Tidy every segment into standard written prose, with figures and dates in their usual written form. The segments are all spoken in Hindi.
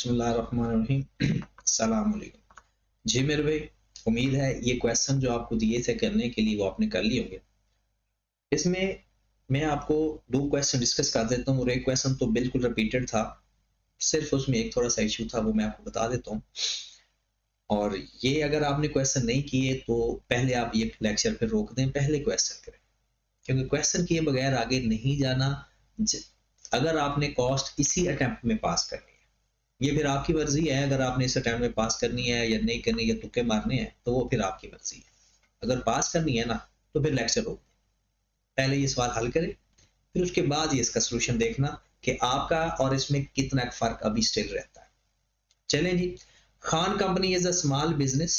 बिस्मिल्लाहिर्रहमानिर्रहीम। अस्सलाम वालेकुम। जी मेरे भाई, उम्मीद है ये क्वेश्चन जो आपको दिए थे करने के लिए वो आपने कर लिए होंगे। इसमें मैं आपको दो क्वेश्चन डिस्कस कर देता हूँ और एक क्वेश्चन तो बिल्कुल रिपीटेड था, सिर्फ उसमें एक थोड़ा सा इशू था, वो मैं आपको बता देता हूँ। और ये अगर आपने क्वेश्चन नहीं किए तो पहले आप ये लेक्चर फिर रोक दें, पहले क्वेश्चन करें, क्योंकि क्वेश्चन किए बगैर आगे नहीं जाना। अगर आपने कॉस्ट इसी अटेम्प्ट में पास करनी है, ये फिर आपकी मर्जी है। अगर आपने इस अटेम्प्ट में पास करनी है या नहीं करनी, या तुक्के मारने हैं, तो वो फिर आपकी मर्जी है। अगर पास करनी है ना, तो फिर लेक्चर रोक, पहले ये सवाल हल करें, फिर उसके बाद ये इसका सोल्यूशन देखना कि आपका और इसमें कितना फर्क अभी स्टिल रहता है। चलें जी। Khan company is a small business,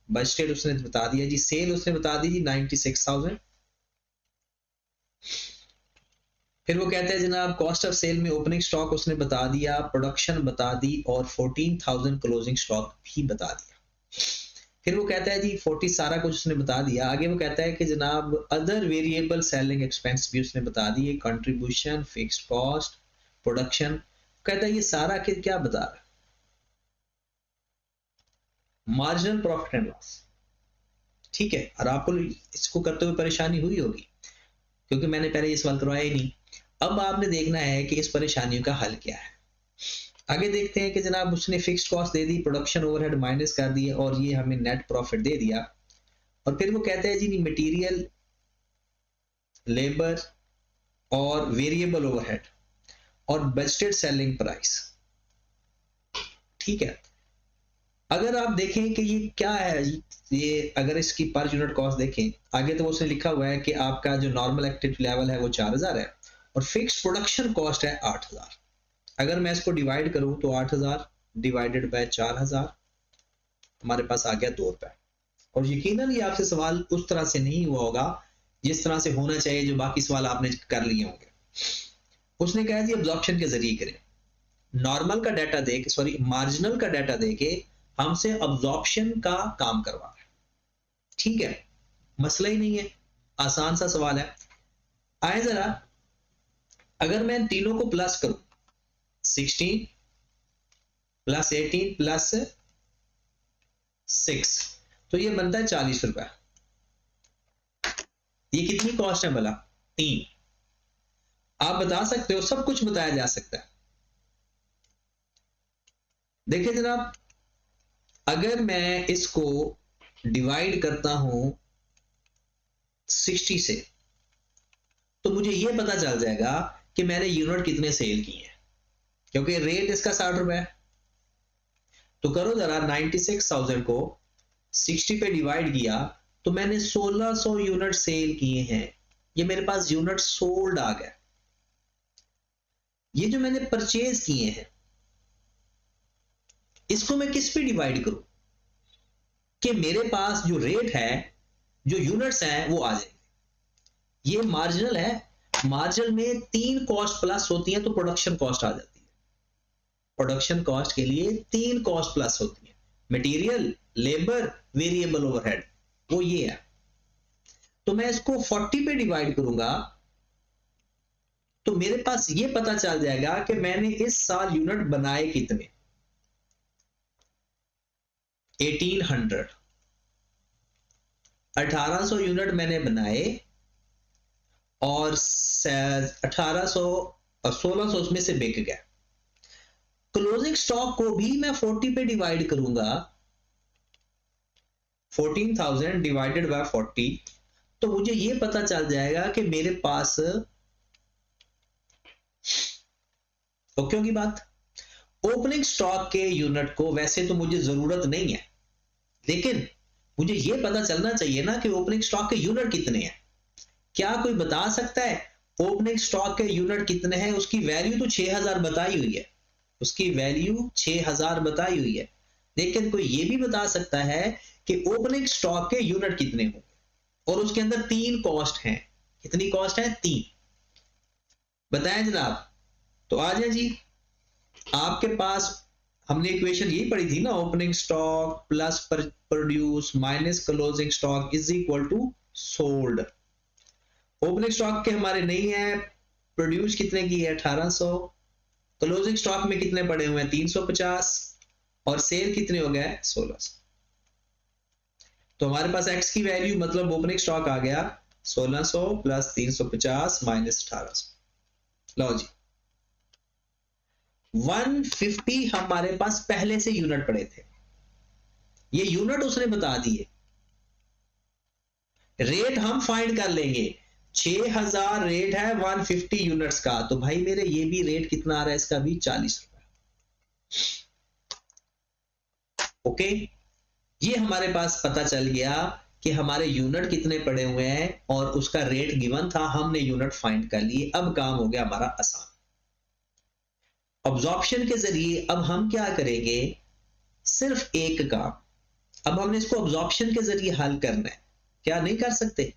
budgeted उसने बता दिया जी, सेल उसने बता दी जी 96,000। फिर वो कहते हैं जनाब कॉस्ट ऑफ सेल में ओपनिंग स्टॉक उसने बता दिया, प्रोडक्शन बता दी, और 14,000 क्लोजिंग स्टॉक भी बता दिया। फिर वो कहता है जी 40 सारा कुछ उसने बता दिया। आगे वो कहता है कि जनाब अदर वेरिएबल सेलिंग एक्सपेंस भी उसने बता दिए, कंट्रीब्यूशन, फिक्स्ड कॉस्ट, प्रोडक्शन। कहता है ये सारा क्या बता रहा है? Marginal profit and loss. ठीक है, और आपको इसको करते हुए परेशानी हुई होगी, क्योंकि मैंने पहले ये सवाल करवाया ही नहीं। अब आपने देखना है कि इस परेशानियों का हल क्या है। आगे देखते हैं कि जनाब उसने फिक्स्ड कॉस्ट दे दी, प्रोडक्शन ओवरहेड माइनस कर दिए, और ये हमें नेट प्रॉफिट दे दिया। और फिर वो कहते हैं जी मटेरियल, लेबर और वेरिएबल ओवरहेड और बजटेड सेलिंग प्राइस। ठीक है, अगर आप देखें कि ये क्या है, ये अगर इसकी पर यूनिट कॉस्ट देखें, आगे तो उसने लिखा हुआ है कि आपका जो नॉर्मल एक्टिविटी लेवल है वो 4,000 है और फिक्स्ड प्रोडक्शन कॉस्ट है 8,000। अगर मैं इसको डिवाइड करूं तो 8,000 डिवाइडेड बाय 4,000, हमारे पास आ गया 2 रुपए। और यकीनन ये आपसे सवाल उस तरह से नहीं हुआ होगा जिस तरह से होना चाहिए, जो बाकी सवाल आपने कर लिए होंगे। उसने कहा जी अब्जॉर्प्शन के जरिए करें, नॉर्मल का डाटा दे के, सॉरी मार्जिनल का डाटा दे के हमसे अब्जॉर्प्शन का काम करवा रहा है। ठीक है, मसला ही नहीं है, आसान सा सवाल है। आए जरा, अगर मैं तीनों को प्लस करूं, 16 प्लस 18 प्लस 6, तो ये बनता है 40 रुपए। ये कितनी कॉस्ट है भला? 3। आप बता सकते हो, सब कुछ बताया जा सकता है। देखिए जनाब, अगर मैं इसको डिवाइड करता हूं 60 से, तो मुझे यह पता चल जाएगा कि मैंने यूनिट कितने सेल किए हैं, क्योंकि रेट इसका 60 रुपए है। तो करो जरा, 96,000 को 60 पे डिवाइड किया तो मैंने 1,600 यूनिट सेल किए हैं। ये मेरे पास यूनिट सोल्ड आ गया। ये जो मैंने परचेज किए हैं, इसको मैं किस पे डिवाइड करूं कि मेरे पास जो रेट है, जो यूनिट्स हैं, वो आ जाएंगे। ये मार्जिनल है, मार्जिनल में 3 कॉस्ट प्लस होती है तो प्रोडक्शन कॉस्ट आ जाती है। प्रोडक्शन कॉस्ट के लिए 3 कॉस्ट प्लस होती है, मटेरियल, लेबर, वेरिएबल ओवरहेड, वो ये है। तो मैं इसको 40 पे डिवाइड करूंगा तो मेरे पास ये पता चल जाएगा कि मैंने इस साल यूनिट बनाए कितने। 1800 1800 यूनिट मैंने बनाए और 1800 और 1600 उसमें से बिक गया। क्लोजिंग स्टॉक को भी मैं 40 पे डिवाइड करूंगा, 14,000 डिवाइडेड बाय 40, तो मुझे ये पता चल जाएगा कि मेरे पास, ओके होगी बात। ओपनिंग स्टॉक के यूनिट को वैसे तो मुझे जरूरत नहीं है, लेकिन मुझे यह पता चलना चाहिए ना कि ओपनिंग स्टॉक के यूनिट कितने हैं। क्या कोई बता सकता है ओपनिंग स्टॉक के यूनिट कितने हैं? उसकी वैल्यू तो 6,000 बताई हुई है, उसकी वैल्यू 6,000 बताई हुई है, लेकिन कोई यह भी बता सकता है कि ओपनिंग स्टॉक के यूनिट कितने होंगे, और उसके अंदर 3 कॉस्ट हैं। कितनी कॉस्ट है? 3। बताएं जनाब। तो आ जाए जी, आपके पास हमने इक्वेशन यही पढ़ी थी ना, opening stock plus produce minus closing stock is equal to sold. Opening stock के हमारे नहीं है, प्रोड्यूस कितने की है? 1800, क्लोजिंग स्टॉक में कितने पड़े हुए हैं 350 और सेल कितने हो गए 1600। तो हमारे पास एक्स की वैल्यू मतलब ओपनिंग स्टॉक आ गया 1600 प्लस 350 माइनस 1800। लो जी 150 हमारे पास पहले से यूनिट पड़े थे, ये यूनिट उसने बता दिए, रेट हम फाइंड कर लेंगे 6000 रेट है 150 यूनिट्स का, तो भाई मेरे ये भी रेट कितना आ रहा है इसका भी 40 रुपए। ओके ये हमारे पास पता चल गया कि हमारे यूनिट कितने पड़े हुए हैं और उसका रेट गिवन था, हमने यूनिट फाइंड कर लिए। अब काम हो गया हमारा आसान। ऑब्जॉर्प्शन के जरिए अब हम क्या करेंगे, सिर्फ एक काम, अब हमने इसको ऑब्जॉर्प्शन के जरिए हल करना है, क्या नहीं कर सकते?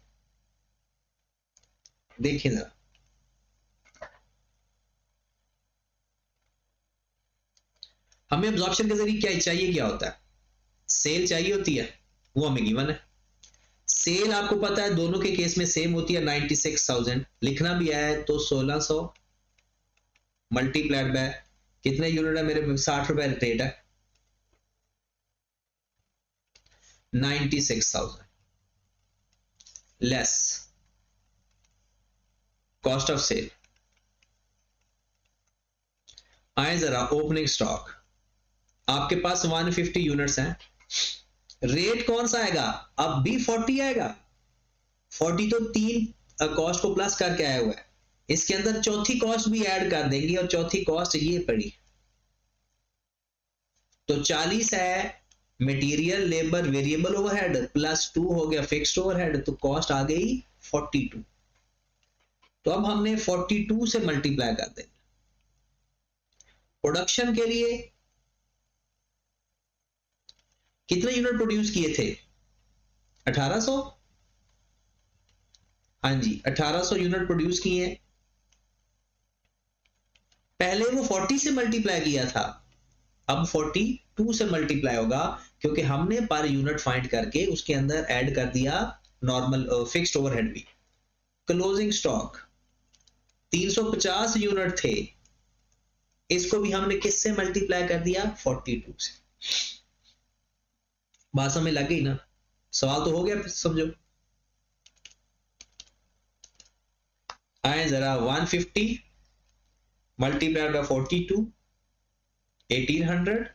देखिए जरा, हमें ऑब्जॉर्प्शन के जरिए क्या चाहिए, क्या होता है, सेल चाहिए होती है, वो हमें गिवन है। सेल आपको पता है दोनों के केस में सेम होती है 96,000, लिखना भी आया है तो 1600 मल्टीप्लाइड बाय कितने यूनिट है मेरे 60 रुपए रेट है 96,000 लेस कॉस्ट ऑफ सेल। आए जरा ओपनिंग स्टॉक, आपके पास 150 यूनिट्स हैं, रेट कौन सा आएगा, अब भी 40 आएगा, 40 तो तीन कॉस्ट को प्लस करके आया हुआ है, इसके अंदर चौथी कॉस्ट भी ऐड कर देंगे और चौथी कॉस्ट ये पड़ी, तो 40 है material labour variable overhead plus 2 हो गया फिक्स्ड ओवरहेड, तो कॉस्ट आ गई 42। तो अब हमने 42 से मल्टीप्लाई कर देंगे। प्रोडक्शन के लिए कितने यूनिट प्रोड्यूस किए थे 1800, हाँ जी 1800 यूनिट प्रोड्यूस किए, पहले वो 40 से मल्टीप्लाई किया था, अब 42 से मल्टीप्लाई होगा क्योंकि हमने पर यूनिट फाइंड करके उसके अंदर ऐड कर दिया नॉर्मल फिक्स्ड ओवरहेड भी। क्लोजिंग स्टॉक 350 यूनिट थे, इसको भी हमने किससे मल्टीप्लाई कर दिया 42 से। बात समझ लग गई ना, सवाल तो हो गया समझो। आए जरा 150 multiplied by 42 1800,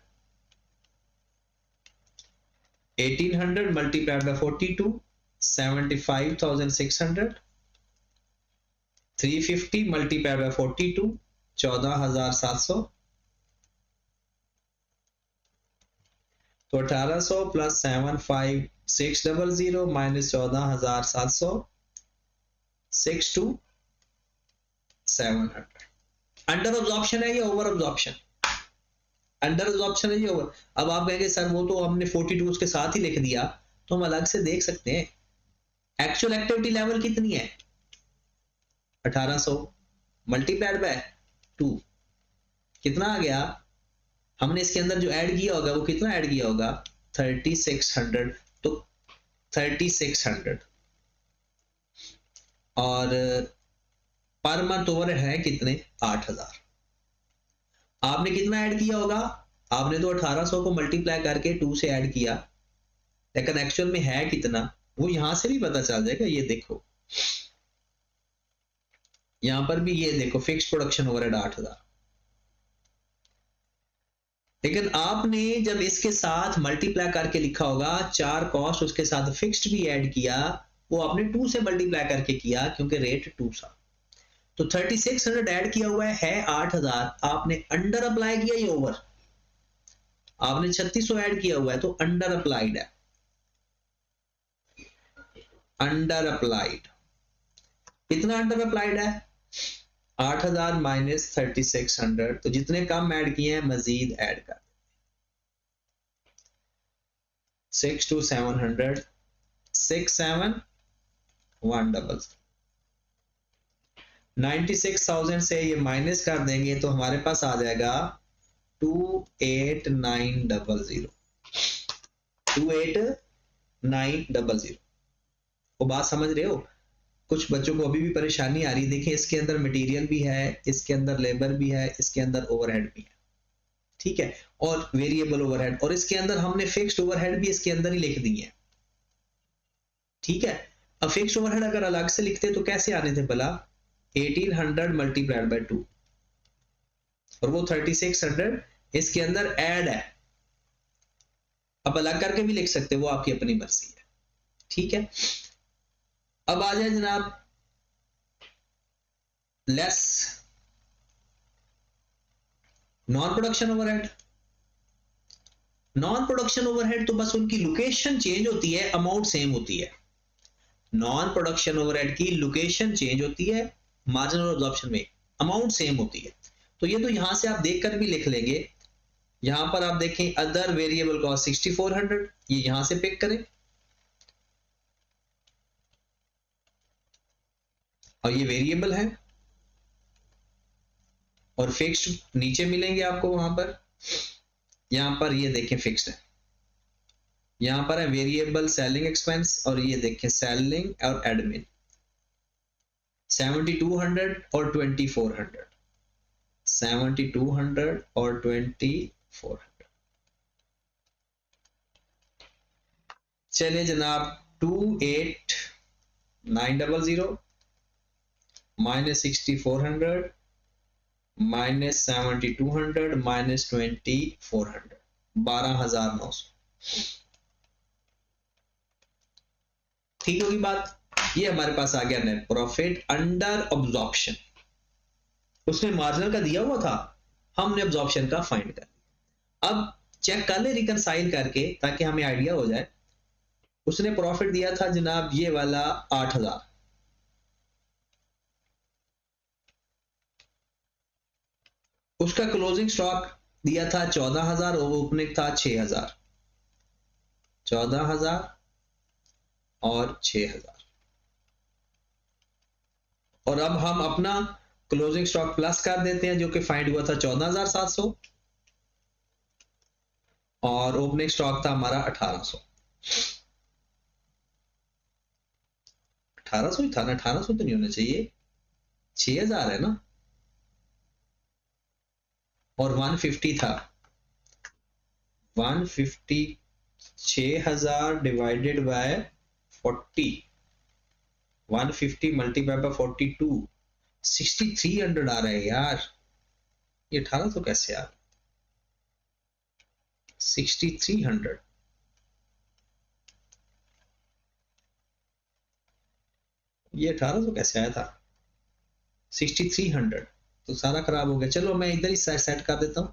1800 multiplied by 42 75,600, 350 multiplied by 42 14,700, तो 1800 प्लस 75600 माइनस 14,700 62,700। अंडर ऑब्जॉर्प्शन है या ओवर ऑब्जॉर्प्शन, अंडर ऑब्जॉर्प्शन है ये ओवर। अब आप कहेंगे सर वो तो हमने 42 उसके साथ ही लिख दिया, तो हम अलग से देख सकते हैं एक्चुअल एक्टिविटी लेवल कितनी है 1800 मल्टीप्लाइड बाय 2 कितना आ गया, हमने इसके अंदर जो ऐड किया होगा वो कितना ऐड किया होगा 3600, तो 3600 और पर मंथ ओवर है कितने 8000। आपने कितना ऐड किया होगा, आपने तो 1800 को मल्टीप्लाई करके 2 से ऐड किया, लेकिन एक्चुअल में है कितना वो यहां से भी पता चल जाएगा। ये देखो यहां पर भी ये देखो फिक्स्ड प्रोडक्शन ओवरहेड 8000, लेकिन आपने जब इसके साथ मल्टीप्लाई करके लिखा होगा 4 कॉस्ट उसके साथ फिक्स्ड भी ऐड किया, वो आपने 2 से मल्टीप्लाई करके किया क्योंकि रेट 2 था, तो 3600 ऐड किया हुआ है 8000, आपने अंडर अप्लाई किया या ओवर, आपने 3600 ऐड किया हुआ है तो अंडर अप्लाइड है, अंडर अप्लाइड कितना अंडर अप्लाइड है 8000 माइनस 3600, तो जितने कम ऐड किए हैं मजीद ऐड कर 62700 67100, 96,000 से ये माइनस कर देंगे तो हमारे पास आ जाएगा 28900, 28900। वो बात समझ रहे हो, कुछ बच्चों को अभी भी परेशानी आ रही है। देखिए इसके अंदर मटेरियल भी है, इसके अंदर लेबर भी है, इसके अंदर ओवरहेड भी है, ठीक है, और वेरिएबल ओवरहेड, और इसके अंदर हमने फिक्स्ड ओवरहेड भी इसके अंदर ही लिख दी है, ठीक है। अब फिक्स्ड ओवरहेड अगर अलग से लिखते तो कैसे आने थे भला, 1800 मल्टीप्लाइड बाय 2, और वो 3600 इसके अंदर ऐड है। अब अलग करके भी लिख सकते, वो आपकी अपनी मर्जी है, ठीक है। अब आ जाए जनाब less non production overhead. Non production overhead तो बस उनकी लोकेशन चेंज होती है, अमाउंट सेम होती है। नॉन प्रोडक्शन ओवरहेड की लोकेशन चेंज होती है, मार्जिनल और अब्जॉर्प्शन में अमाउंट सेम होती है। तो ये तो यहां से आप देखकर भी लिख लेंगे। यहां पर आप देखें अदर वेरिएबल कॉस्ट 6400, ये यहां से पिक करें, और ये वेरिएबल है, और फिक्स्ड नीचे मिलेंगे आपको वहां पर। यहां पर ये देखें फिक्स्ड है, यहां पर है वेरिएबल सेलिंग एक्सपेंस, और ये देखें सेलिंग और एडमिन 7200 और 2400, 7200 और 2400। चलिए जनाब 28900 माइनस 6400 माइनस 7200 माइनस 2400, 12900, ठीक होगी बात। ये हमारे पास आ गया नेट प्रॉफिट अंडर अब्जॉर्प्शन। उसने मार्जिनल का दिया हुआ था, हमने अब्जॉर्प्शन का फाइंड कर लिया। अब चेक कर ले रिकनसाइल करके, ताकि हमें आइडिया हो जाए। उसने प्रॉफिट दिया था जनाब ये वाला 8000, उसका क्लोजिंग स्टॉक दिया था 14000 और ओपनिंग था 6000, 14000 और 6000। और अब हम अपना क्लोजिंग स्टॉक प्लस कर देते हैं, जो कि फाइंड हुआ था 14700, और ओपनिंग स्टॉक था हमारा 1800। 1800 ही था ना, 1800 तो नहीं होना चाहिए, 6000 है ना, और 150 था, 150, 6000 डिवाइडेड बाय 40, 150 मल्टीप्लाई बाय 42, 6300 आ रहा है यार। ये 1800 कैसे आ रहा है, 6300, ये 1800 कैसे आया था, 6300, तो सारा खराब हो गया। चलो मैं इधर ही सेट कर देता हूं,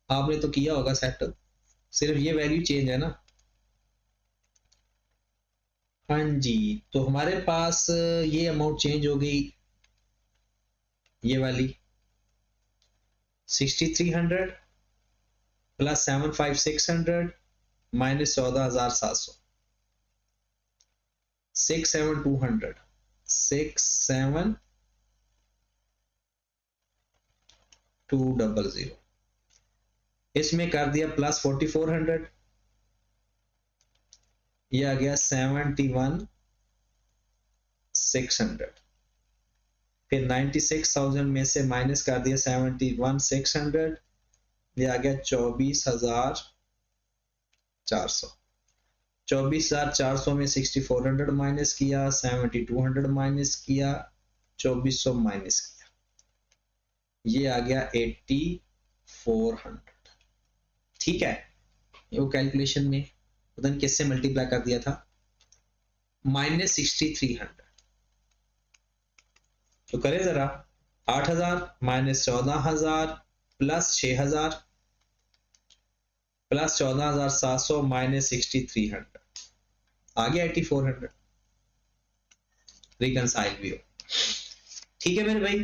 आपने तो किया होगा सेट, सिर्फ ये वैल्यू चेंज है ना। हाँ जी, तो हमारे पास ये अमाउंट चेंज हो गई, ये वाली 6300 प्लस 75600 माइनस 14700, 67200, 67200, इसमें कर दिया प्लस 4400, ये आ गया 71600, फिर 96000 में से माइनस कर दिया 71600, ये आ गया 24400, 24400 में 6400 माइनस किया, 7200 माइनस किया, 2400 माइनस किया, ये आ गया 8400, ठीक है। वो कैलकुलेशन में पता नहीं किससे मल्टीप्लाई कर दिया था, माइनस 6300, तो करें जरा 8000 माइनस 14000 प्लस 6000 प्लस 14700 माइनस 6300, आ गया 8400, रिकनसाइल भी हो, ठीक है मेरे भाई।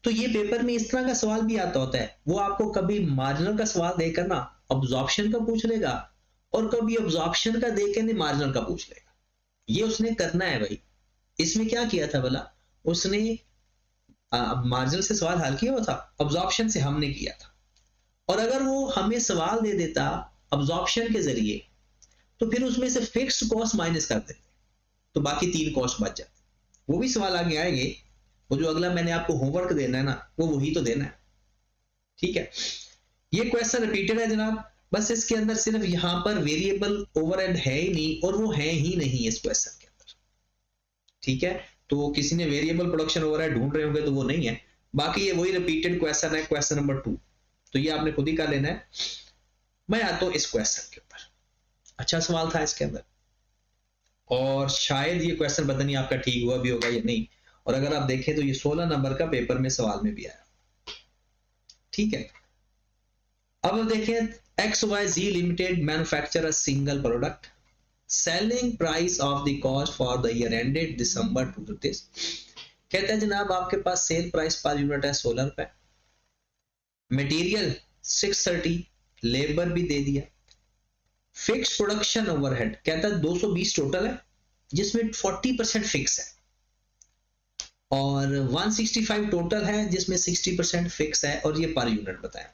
तो ये पेपर में इस तरह का सवाल भी आता होता है, वो आपको कभी मार्जिनल का सवाल देकर ना अब्जॉर्प्शन का पूछ लेगा, और कभी अब्जॉर्प्शन का देकर मार्जिनल का पूछ लेगा। ये उसने करना है भाई। इसमें क्या किया था भला, उसने मार्जिनल से सवाल हल किया हुआ था, अब्जॉर्प्शन से हमने किया था। और अगर वो हमें सवाल दे देता अब्जॉर्प्शन के जरिए, तो फिर उसमें से फिक्स्ड कॉस्ट माइनस कर देते, तो बाकी 3 कॉस्ट बच जाती। वो भी सवाल आगे आएंगे, वो जो अगला मैंने आपको होमवर्क देना है ना, वो वही तो देना है, ठीक है। ये क्वेश्चन रिपीटेड है जनाब, बस इसके अंदर सिर्फ यहाँ पर वेरिएबल ओवरहेड है ही नहीं, और वो है ही नहीं इस क्वेश्चन के अंदर, ठीक है। तो किसी ने वेरिएबल प्रोडक्शन ओवरहेड ढूंढ रहे होंगे तो वो नहीं है, बाकी ये वही रिपीटेड क्वेश्चन है, क्वेश्चन नंबर 2, तो ये आपने खुद ही कर लेना है। मैं आता हूं इस क्वेश्चन के ऊपर, अच्छा सवाल था इसके अंदर, और शायद ये क्वेश्चन पता नहीं आपका ठीक हुआ भी होगा या नहीं, और अगर आप देखें तो ये 16 नंबर का पेपर में सवाल में भी आया, ठीक है। अब देखें, XYZ Limited manufacture a single product, selling price of the cost for the year ended December 2023। कहते हैं जनाब आपके पास सेल प्राइस पर यूनिट है 16 रुपए, मटेरियल 630, लेबर भी दे दिया, फिक्स प्रोडक्शन ओवरहेड कहता है 220 टोटल है, जिसमें 40% फिक्स है, और 165 टोटल है जिसमें 60% फिक्स है, और ये पर यूनिट बताया,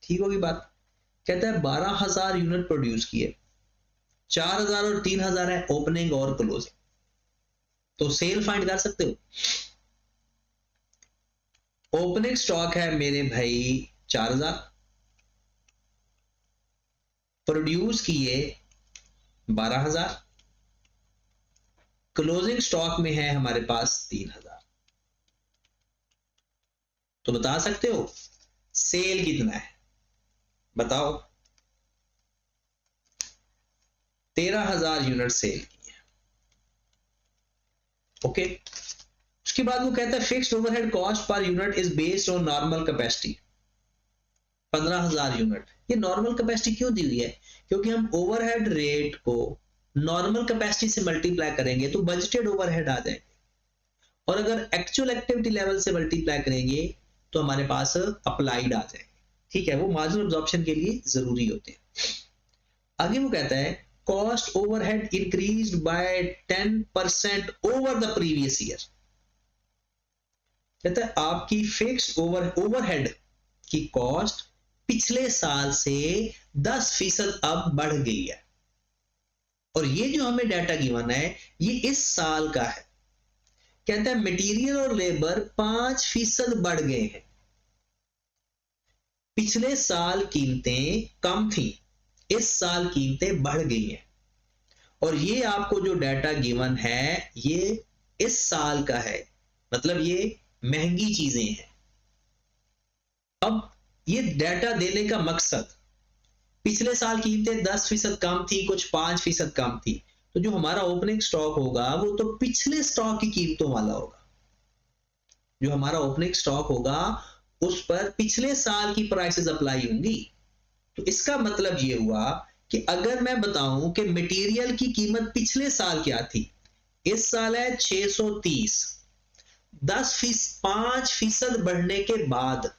ठीक होगी बात। कहता है 12,000 यूनिट प्रोड्यूस किए, 4,000 और 3,000 है ओपनिंग और क्लोजिंग, तो सेल फाइंड कर सकते हो। ओपनिंग स्टॉक है मेरे भाई 4,000, प्रोड्यूस किए 12,000, क्लोजिंग स्टॉक में है हमारे पास 3,000, तो बता सकते हो सेल कितना है, बताओ। 13,000 यूनिट सेल की है, ओके। उसके बाद वो कहता है fixed overhead cost per unit is based on normal capacity, 15,000 unit. ये नॉर्मल कैपेसिटी क्यों दी हुई है, क्योंकि हम ओवरहेड रेट को नॉर्मल कैपेसिटी से मल्टीप्लाई करेंगे तो बजटेड ओवरहेड आ जाएंगे, और अगर एक्चुअल एक्टिविटी लेवल से मल्टीप्लाई करेंगे तो हमारे पास अप्लाइड आ जाएंगे, ठीक है। वो मार्जिनल अब्जॉर्प्शन के लिए जरूरी होते हैं। आगे वो कहता है cost overhead increased by 10% over the previous year. कहता है आपकी फिक्स्ड ओवरहेड की कॉस्ट पिछले साल से 10% अब बढ़ गई है, और ये जो हमें डाटा गिवन है ये इस साल का है। कहता है मटेरियल और लेबर 5% बढ़ गए हैं, पिछले साल कीमतें कम थी, इस साल कीमतें बढ़ गई हैं, और ये आपको जो डाटा गिवन है ये इस साल का है, मतलब ये महंगी चीजें हैं। अब ये डाटा देने का मकसद, पिछले साल कीमतें 10% कम थी, कुछ 5% कम थी, तो जो हमारा ओपनिंग स्टॉक होगा वो तो पिछले स्टॉक की कीमतों वाला होगा, जो हमारा ओपनिंग स्टॉक होगा उस पर पिछले साल की प्राइसेस अप्लाई होंगी। तो इसका मतलब ये हुआ कि अगर मैं बताऊं कि मटेरियल की कीमत पिछले साल क्या थी, इस साल है 630, 5% बढ़ने के बाद,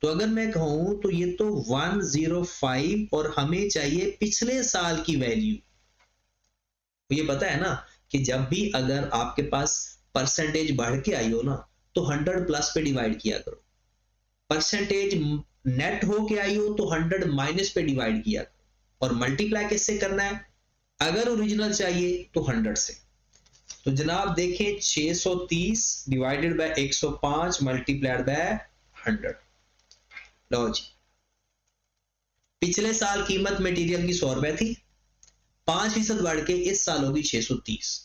तो अगर मैं कहूं तो ये तो 105, और हमें चाहिए पिछले साल की वैल्यू। ये पता है ना कि जब भी अगर आपके पास परसेंटेज बढ़ के आई हो ना तो 100 प्लस पे डिवाइड किया करो, परसेंटेज नेट हो के आई हो तो 100 माइनस पे डिवाइड किया करो, और मल्टीप्लाई किससे करना है, अगर ओरिजिनल चाहिए तो 100 से। तो जनाब देखें 630 डिवाइडेड बाय 105 मल्टीप्लाइड बाय 100, लो जी। पिछले साल कीमत मटेरियल की 100 रुपए थी, 5% बढ़ के इस साल होगी 630।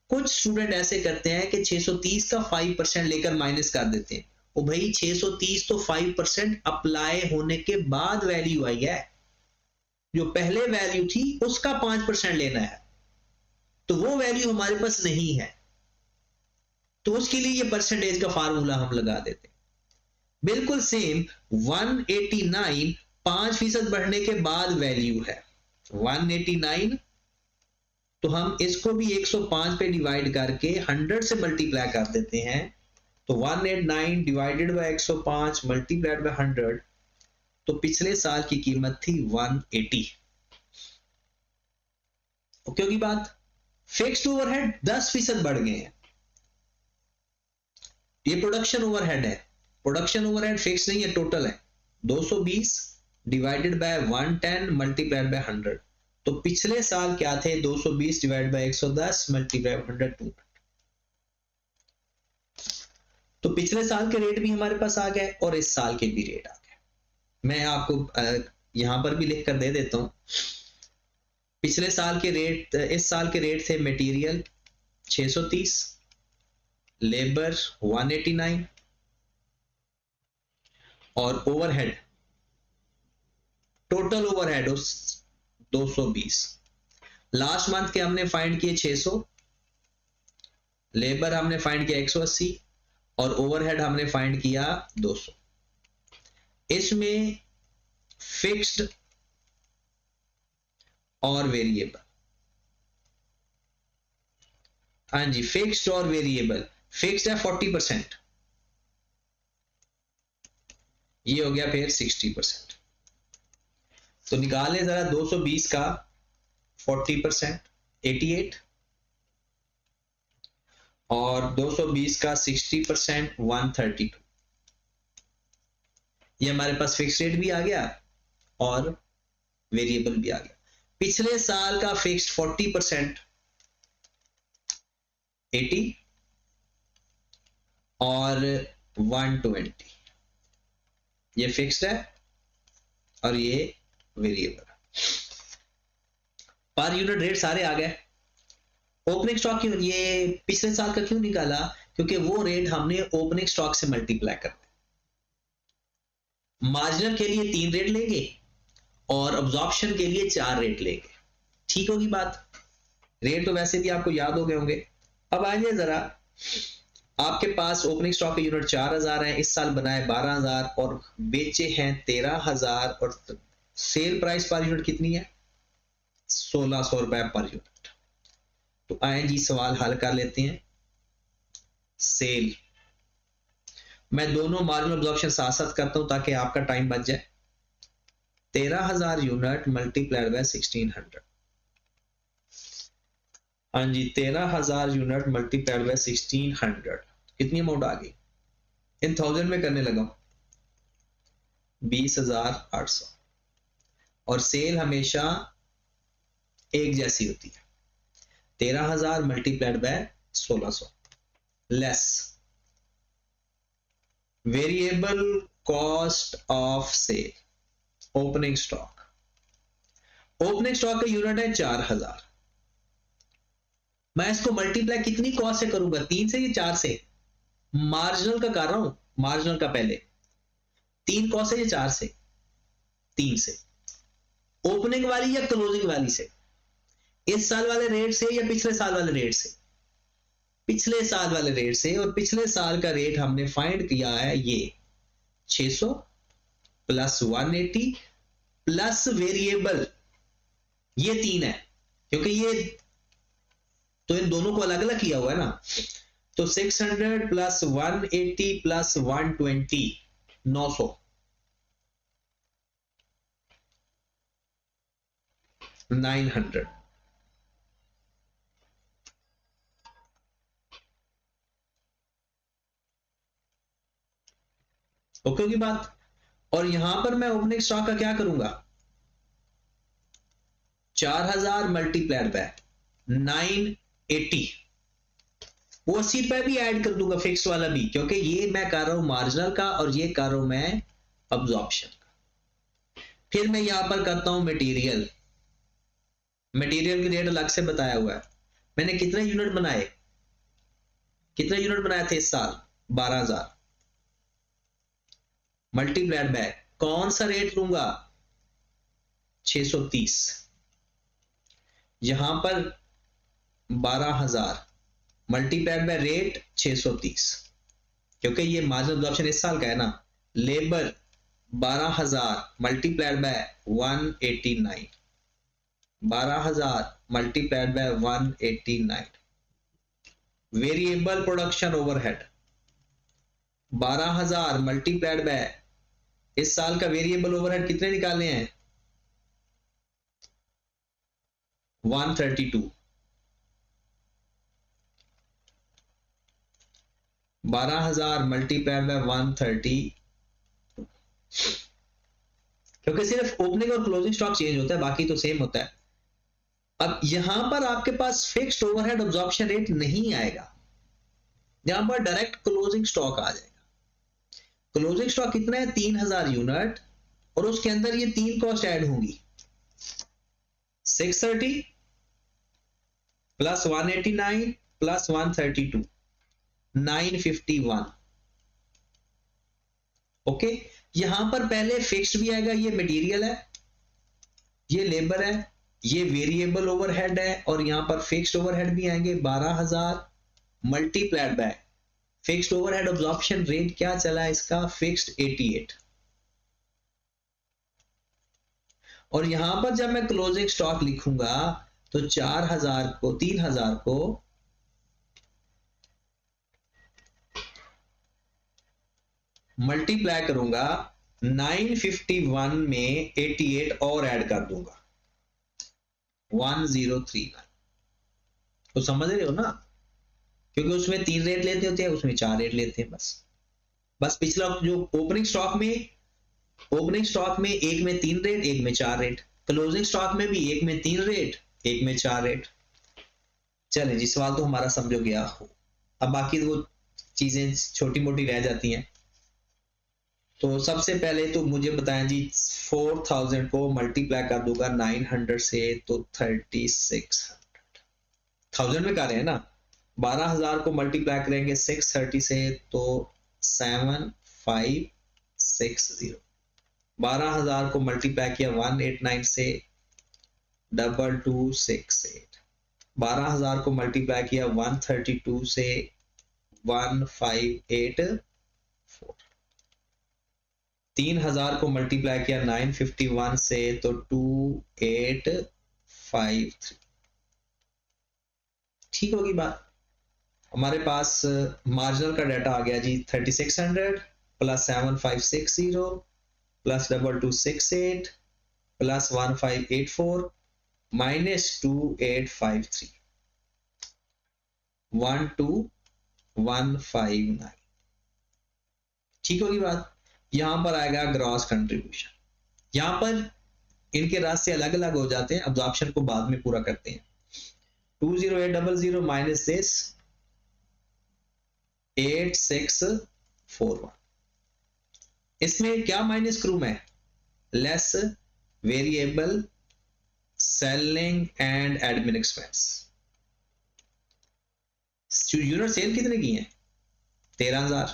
कुछ स्टूडेंट ऐसे करते हैं कि 630 का 5% लेकर माइनस कर देते हैं, ओ भाई 630 तो 5% अप्लाई होने के बाद वैल्यू आई है, जो पहले वैल्यू थी उसका 5% लेना है, तो वो वैल्यू हमारे पास नहीं है, तो उसके लिए ये परसेंटेज का फार्मूला हम लगा देते हैं। बिल्कुल सेम 189 5% बढ़ने के बाद वैल्यू है 189, तो हम इसको भी 105 पे डिवाइड करके 100 से मल्टीप्लाई कर देते हैं, तो 189 डिवाइडेड बाय 105 मल्टीप्लाइड बाय 100, तो पिछले साल की कीमत थी 180। ओके होगी बात। फिक्स्ड ओवरहेड 10% बढ़ गए हैं, ये प्रोडक्शन ओवरहेड है, प्रोडक्शन ओवरहेड फिक्स नहीं है, टोटल है 220 डिवाइडेड बाय 110 मल्टीप्लाइड बाय 100, तो पिछले साल क्या थे 220 डिवाइड बाय 110 मल्टीप्लाई 100 200, तो पिछले साल के रेट भी हमारे पास आ गए और इस साल के भी रेट आ गए। मैं आपको यहां पर भी लिख कर दे देता हूं। पिछले साल के रेट, इस साल के रेट थे मटेरियल 630, लेबर 189 और overhead, total overhead 220। Last month के हमने फाइंड किए 600, लेबर हमने फाइंड किया 180 और ओवरहेड हमने फाइंड किया 200। इसमें फिक्स्ड और वेरिएबल, हाँ जी, फिक्स्ड और वेरिएबल। फिक्स्ड है 40%, ये हो गया फिर 60%। तो निकालें जरा 220 का 40% 88 और 220 का 60% 132। ये हमारे पास फिक्स रेट भी आ गया और वेरिएबल भी आ गया। पिछले साल का फिक्स्ड 40% 80 और 120, ये फिक्स्ड है और ये वेरिएबल। पर यूनिट रेट सारे आ गए। ओपनिंग स्टॉक क्यों, ये पिछले साल का क्यों निकाला? क्योंकि वो रेट हमने ओपनिंग स्टॉक से मल्टीप्लाई कर दिया। मार्जिनल के लिए 3 रेट लेंगे और अब्जॉर्प्शन के लिए 4 रेट लेंगे। ठीक होगी बात? रेट तो वैसे भी आपको याद हो गए होंगे। अब आइए जरा, आपके पास ओपनिंग स्टॉक के यूनिट 4000 हैं, इस साल बनाए 12000 और बेचे हैं 13000 और सेल प्राइस पर यूनिट कितनी है? 1600 रुपए पर यूनिट। तो आए जी सवाल हल कर लेते हैं। सेल, मैं दोनों मार्जिनल अब्जॉर्प्शन साथ साथ करता हूं ताकि आपका टाइम बच जाए। 13000 यूनिट मल्टीप्लाइड बाय 1600। हाँ जी, 13000 यूनिट मल्टीप्लाइड बाय 1600, कितनी अमाउंट आ गई? इन 1000 में करने लगा, 20800। और सेल हमेशा एक जैसी होती है, 13000 multiplied by 1600 less variable cost of sale opening stock. Opening stock का यूनिट है 4000। मैं इसको मल्टीप्लाई कितनी कॉस्ट से करूंगा? 3 से या 4 से? मार्जिनल का कर रहा हूं, मार्जिनल का पहले 3 कॉस्ट से या 4 से? 3 से। ओपनिंग वाली या क्लोजिंग वाली से? इस साल वाले रेट से या पिछले साल वाले रेट से? पिछले साल वाले रेट से। और पिछले साल का रेट हमने फाइंड किया है ये 600 प्लस 180 प्लस वेरिएबल, ये 3 है क्योंकि ये तो इन दोनों को अलग अलग किया हुआ है ना। तो 600 प्लस 180 प्लस 120 900, 900। ओके की बात। और यहां पर मैं ओपनिंग स्टॉक का क्या करूंगा? 4000 मल्टीप्लाइड बाय 980, वो 80 रुपए भी ऐड कर दूंगा, फिक्स वाला भी, क्योंकि ये मैं कर रहा हूं मार्जिनल का और ये कर रहा हूं मैं अब्जॉर्प्शन का। फिर मैं यहां पर करता हूं मटेरियल। मटेरियल की रेट अलग से बताया हुआ है। मैंने कितने यूनिट बनाए? कितने यूनिट बनाए थे इस साल? 12000 मल्टीप्लाइड बाय कौन सा रेट लूंगा? 630। यहां पर 12000 मल्टीप्लाइड बाय रेट 630, क्योंकि ये मार्जिनल अब्जॉर्प्शन इस साल का है ना। Labour 12000 multiplied by 189, 12000 multiplied by 189। Variable production overhead 12000 multiplied by, इस साल का वेरिएबल ओवरहेड कितने निकाले हैं? 132। 12000 मल्टीप्लाइड बाय 130, क्योंकि सिर्फ ओपनिंग और क्लोजिंग स्टॉक चेंज होता है, बाकी तो सेम होता है। अब यहां पर आपके पास फिक्स्ड ओवरहेड अब्जॉर्प्शन रेट नहीं आएगा, यहां पर डायरेक्ट क्लोजिंग स्टॉक आ जाएगा। क्लोजिंग स्टॉक कितना है 3000 यूनिट, और उसके अंदर ये तीन कॉस्ट ऐड होंगी, 630 प्लस 189 प्लस 132, 951। ओके, यहां पर पहले फिक्स्ड भी आएगा, ये मटेरियल है, ये लेबर है, ये वेरिएबल ओवरहेड है, और यहां पर फिक्स्ड ओवरहेड भी आएंगे 12000 multiplied by fixed overhead absorption rate क्या चला है इसका, फिक्स्ड 88। और यहां पर जब मैं क्लोजिंग स्टॉक लिखूंगा तो 3000 को मल्टीप्लाई करूंगा 951 में 88 और ऐड कर दूंगा 1031। तो समझ रहे हो ना, क्योंकि उसमें 3 रेट लेते होते हैं, उसमें 4 रेट लेते हैं बस। पिछला जो ओपनिंग स्टॉक में एक में 3 रेट, एक में 4 रेट, क्लोजिंग स्टॉक में भी एक में 3 रेट, एक में 4 रेट। चलें जी, सवाल तो हमारा समझो गया हो। अब बाकी वो चीजें छोटी मोटी रह जाती हैं। तो सबसे पहले तो मुझे बताएं जी, 4000 को मल्टीप्लाई कर दूंगा 900 से तो 3600, 1000 में कर रहे हैं ना, 12000 को मल्टीप्लाई करेंगे 630 से तो 7560, 12000 को मल्टीप्लाई किया 189 से 2268, 12000 को मल्टीप्लाई किया 132 से 1584, 3000 को मल्टीप्लाई किया 951 से तो 2853। ठीक होगी बात। हमारे पास मार्जिनल का डाटा आ गया जी 3600 प्लस 7560 प्लस 2268 प्लस 1584 माइनस 2853, 12159। ठीक होगी बात। यहां पर आएगा ग्रॉस कंट्रीब्यूशन। यहां पर इनके रास्ते अलग अलग हो जाते हैं, अब्जॉर्प्शन को बाद में पूरा करते हैं। 20800 माइनस दिस 8641, इसमें क्या माइनस क्रूम है, less variable selling and admin expense. Unit sale कितने की है 13000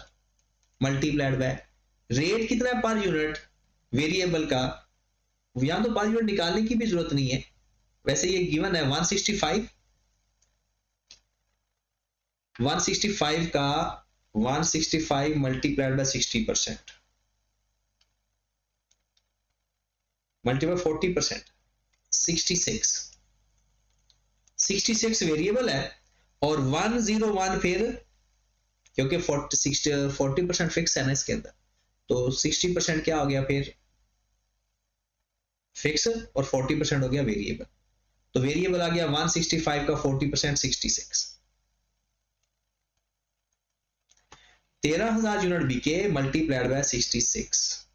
मल्टीप्लाइड बाय रेट कितना है पर यूनिट वेरिएबल का, यहां तो पर यूनिट निकालने की भी जरूरत नहीं है, वैसे ये गिवन है 165 का 165 मल्टीप्लाइड बाय 60% मल्टीप्लाई 40%, 66 वेरिएबल है और 101 फिर, क्योंकि 40% फिक्स है ना इसके अंदर, तो 60% क्या हो गया फिर फिक्स और 40% हो गया वेरिएबल। तो वेरिएबल आ गया 165 का 40% 66। 13000 यूनिट बिके मल्टीप्लाइड बाय 66,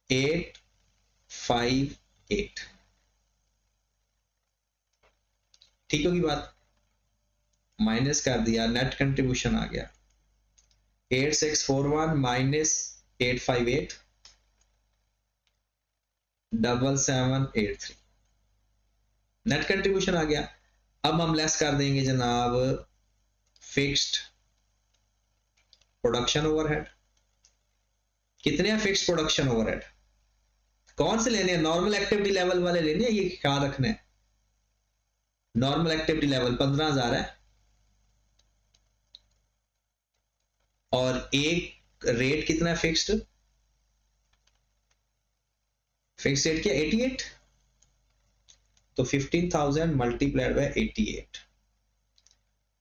858। ठीक होगी बात। माइनस कर दिया, नेट कंट्रीब्यूशन आ गया 8641 माइनस 858 7783, नेट कंट्रीब्यूशन आ गया। अब हम लेस कर देंगे जनाब फिक्स्ड प्रोडक्शन ओवरहेड। कितने हैं फिक्स्ड प्रोडक्शन ओवरहेड, कौन से लेने हैं, नॉर्मल एक्टिविटी लेवल वाले लेने हैं, ये ख्याल रखना है। नॉर्मल एक्टिविटी लेवल 15000 है और एक रेट कितना है फिक्स्ड रेट क्या 88, तो 15000 मल्टीप्लाइड बाय 88,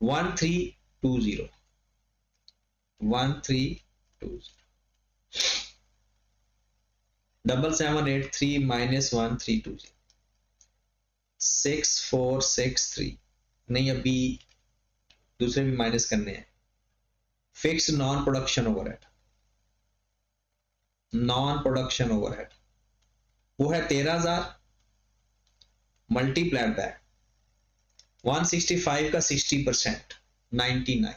1320 7783 माइनस 1320 6463। नहीं, अभी दूसरे भी माइनस करने हैं। फिक्स नॉन प्रोडक्शन ओवरहेड, वो है 13000 मल्टीप्लाइड बाय 165 का 60%, 99,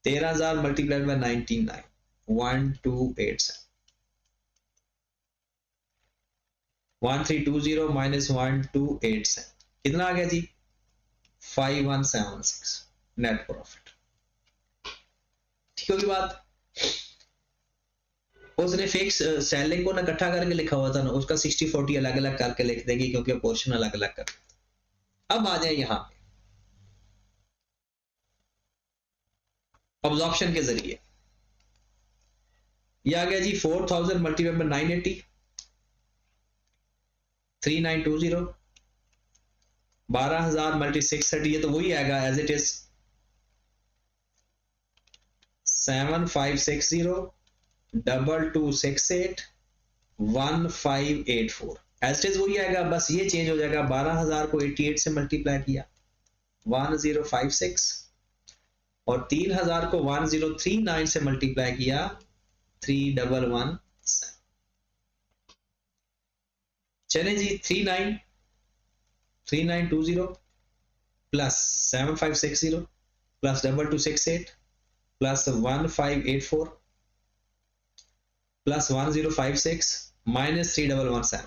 13,000 मल्टीप्लाइड बाय 99, 1287, 1320 माइनस 1287 कितना आ गया जी? 5176 नेट प्रॉफिट। ठीक होगी बात। उसने फिक्स सेलिंग को ना इकट्ठा करके लिखा हुआ था ना, उसका 60-40 अलग अलग करके लिख देंगे क्योंकि पोर्शन अलग अलग कर। अब आ जाए यहां पे ऑब्जॉर्प्शन के जरिए, ये आ गया जी 4000 मल्टीप्लाइड बाय 980, 3920, 12,000 मल्टी 630, ये तो वही आएगा as it is, 7560, 2268, 1584 as it is वही आएगा, बस ये चेंज हो जाएगा। 12,000 को 88 से मल्टीप्लाई किया 1056, और 3,000 को 1039 से मल्टीप्लाई किया 3117। चले जी 3920 plus 7560 plus 2268 plus 1584 plus 1056 minus 3117,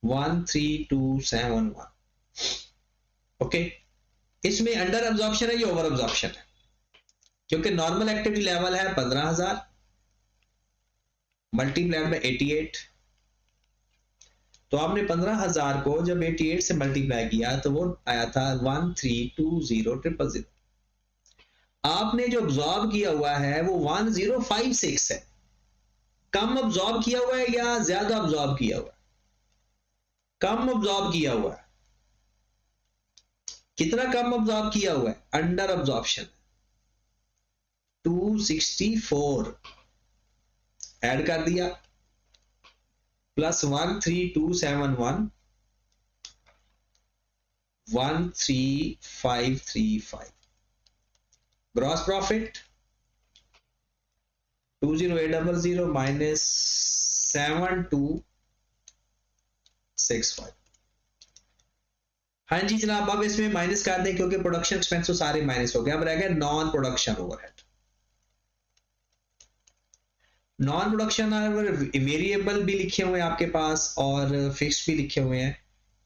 13271। Okay, इसमें अंडर अब्जॉर्प्शन है, ये ओवर अब्जॉर्प्शन है, क्योंकि नॉर्मल एक्टिविटी लेवल है 15,000 मल्टीप्लाइड बाय 88, तो आपने 15,000 को जब 88 से मल्टीप्लाई किया तो वो आया था 1320000। आपने जो ऑब्जॉर्ब किया हुआ है वो 1056 है। कम ऑब्जॉर्ब किया हुआ है या ज्यादा ऑब्जॉर्ब किया हुआ है? कम ऑब्जॉर्ब किया हुआ है। कितना कम ऑब्जॉर्ब किया हुआ है? अंडर ऑब्जॉर्प्शन 264 ऐड कर दिया प्लस 13271, 13535। Gross profit 20800 minus 7265। हाँ जी जनाब, अब इसमें माइनस कर दें क्योंकि प्रोडक्शन एक्सपेंस तो सारे माइनस हो गए। अब रह गया non production overhead. Non production variable भी लिखे हुए हैं आपके पास और फिक्स्ड भी लिखे हुए हैं।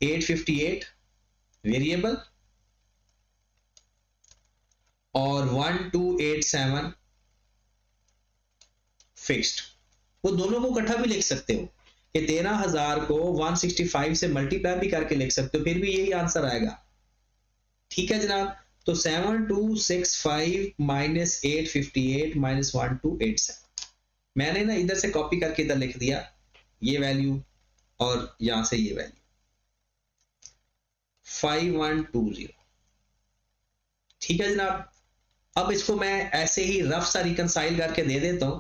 858 वेरिएबल और 1287 फिक्स्ड। वो दोनों को इकट्ठा भी लिख सकते हो कि 13,000 को 165 से मल्टीप्लाई भी करके लिख सकते हो, फिर भी यही आंसर आएगा। ठीक है जनाब, तो 7265 माइनस 858 माइनस 1287 मैंने ना इधर से कॉपी करके इधर लिख दिया, ये वैल्यू और यहां से ये वैल्यू 5120। ठीक है जनाब, अब इसको मैं ऐसे ही रफ सा रिकंसाइल करके दे देता हूं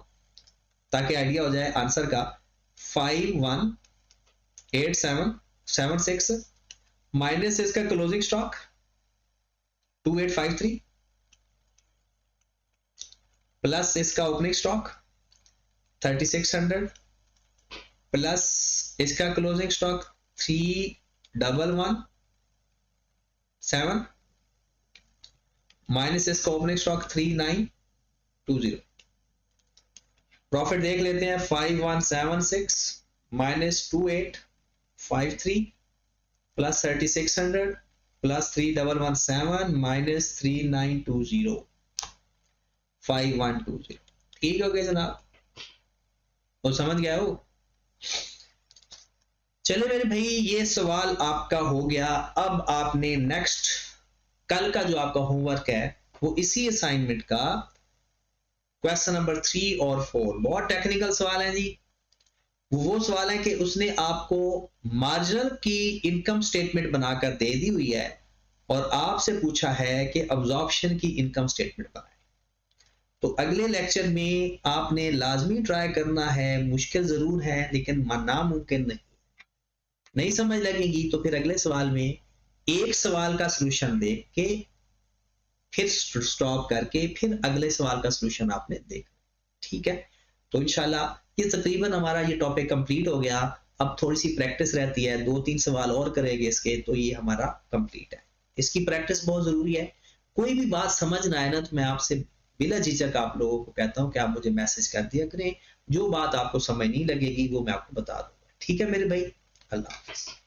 ताकि आइडिया हो जाए आंसर का। 518776 माइनस इसका क्लोजिंग स्टॉक 2853 प्लस इसका ओपनिंग स्टॉक 3600 प्लस इसका क्लोजिंग स्टॉक 3117 माइनस इसका ओपनिंग स्टॉक 3920। प्रॉफिट देख लेते हैं। 5176 माइनस 2853 प्लस 3600 प्लस 3117 माइनस 3920 5120। ठीक हो गया जनाब, वो समझ गया हो? चलो मेरे भाई, ये सवाल आपका हो गया। अब आपने नेक्स्ट कल का जो आपका होमवर्क है वो इसी असाइनमेंट का क्वेश्चन नंबर 3 और 4, बहुत टेक्निकल सवाल है जी। वो सवाल है कि उसने आपको मार्जिनल की इनकम स्टेटमेंट बनाकर दे दी हुई है और आपसे पूछा है कि अब्जॉर्प्शन की इनकम स्टेटमेंट बनाए। तो अगले लेक्चर में आपने लाजमी ट्राई करना है। मुश्किल जरूर है लेकिन नामुमकिन नहीं समझ लगेगी तो फिर अगले सवाल में एक सवाल का सलूशन देख के फिर स्टॉप करके फिर अगले सवाल का सलूशन आपने देखना। ठीक है, तो इंशाल्लाह ये तकरीबन हमारा ये टॉपिक कंप्लीट हो गया। अब थोड़ी सी प्रैक्टिस रहती है, 2-3 सवाल और करेंगे इसके, तो ये हमारा कंप्लीट है। इसकी प्रैक्टिस बहुत ज़रूरी है। कोई भी बात समझ ना आए ना, तो मैं आपसे बिला झिझक आप लोगों को कहता हूँ कि आप मुझे मैसेज कर दिया करें। जो बात आपको समझ नहीं लगेगी, वो मैं आपको बता दूँगा। ठीक है मेरे भाई? अल्लाह हाफ़िज़।